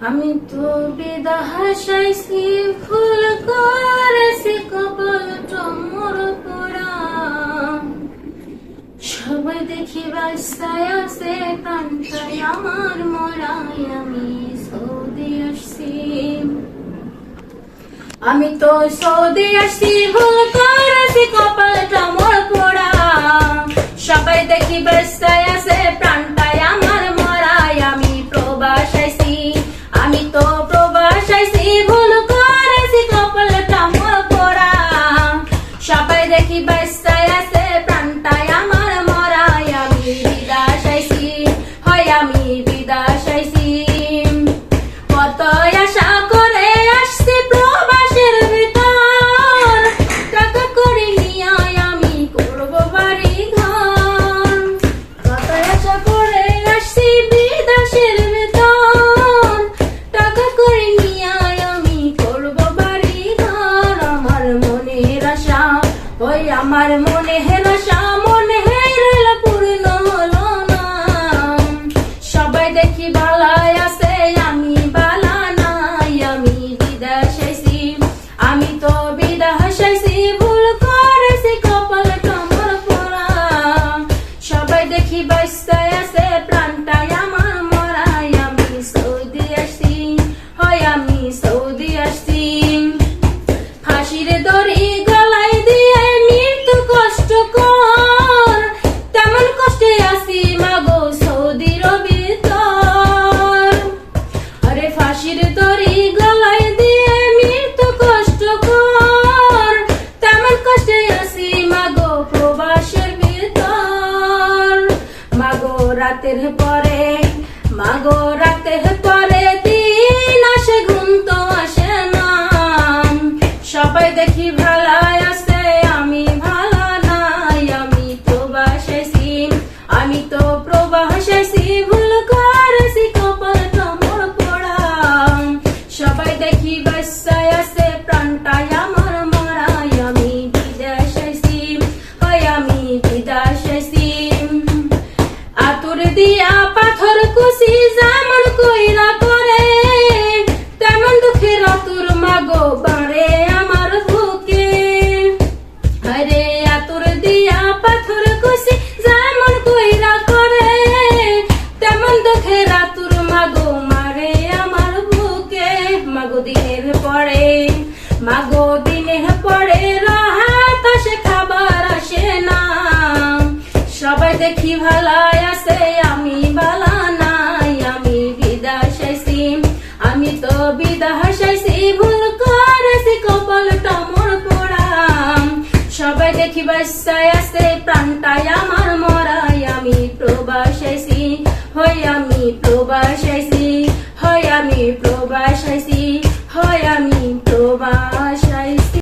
আমি তো বেদা হাসাইছি, ফুল করেছি কপাল টমর পোড়া। সবাই দেখি বাসায় আছে, প্রাণটাই আমার মরাই। আমি সৌদি আসছি, আমি তো সৌদি আসছি, ভুল করেছি কপাল টমর পোড়া। সবাই দেখি বাসায় আছে, প্রাণটাই আমার মরাই। আমি প্রবাস আইছি, আমি তো প্রবাস আইছি, ভুল করেছি কপাল টমর পোড়া। সবাই দেখি বাসায় আছে, প্রাণটাই আমার মরাই। আমি বিদাস আইছি, হয় আমি বিদাস আইছি। কত আশা করে আসছি প্রবাসের ভিতর, টাকা করে নিয়ে আমি করব বাড়ি ঘর। কত আশা করে আসছি বিদেশের ভিতর, টাকা করে নিয়ে আমি করব বাড়ি ঘর। আমার মনের আশা, ওই আমার মনের আশা, মনের পূর্ণ হলো না। সবাই দেখি বালায় আছে, আমি বালা নাই। আমি বিদেশ আইছি, আমি তো বিদেশ আইছি, ভুল করেছি কপাল টমর পোড়া। সবাই দেখি বাসায় আছে, প্রাণটাই আমার মরাই। আমি সৌদি আসছি, হয় আমি সৌদি আসছি। ফাঁসির দড়ি গলায় দিয়ে মৃত্যু কষ্টকর, তেমন কষ্টে আছি মাগো সৌদির ভিতর। আরে ফাঁসির দড়ি গলায় দিয়ে মৃত্যু কষ্টকর, তেমন কষ্টে আছি মাগো প্রবাসের ভিতর। মাগো রাতের পরে, মাগো রাতের পরে দিন আসে, ঘুম তো আসে না। সবাই দেখি ভালাই আছে, আমি ভালা নাই। আমি প্রবাস আইছি, আমি তো প্রবাস আইছি, ভুল করেছি কপাল টমর পোড়া। সবাই দেখি বাসায় আছে, প্রাণটাই আমার মরাই। আমি বিদেশ আইছি, হয় আমি বিদেশ আইছি। আতুর দিয়া পাথর কুচি যেমন কইরা করে, তেমন দুঃখের আতুর মাগো বাড়ে আমার বুকে। আরে আতুর দিয়া পাথর কুচি যেমন কইরা করে, তেমন দুঃখের আতুর মাগো মারে আমার বুকে। মাগো দিনের পরে, মাগো দিনের পরে রাহাত আসে, খাবার আসে না। সবাই দেখি ভালাই আছে, আমি বালা নাই। আমি বিদেশ আইছি, আমি তো বিদেশ আইছি, ভুল করেছি কপাল টমর পোড়া। সবাই দেখি বাসায় আছে, প্রাণটাই আমার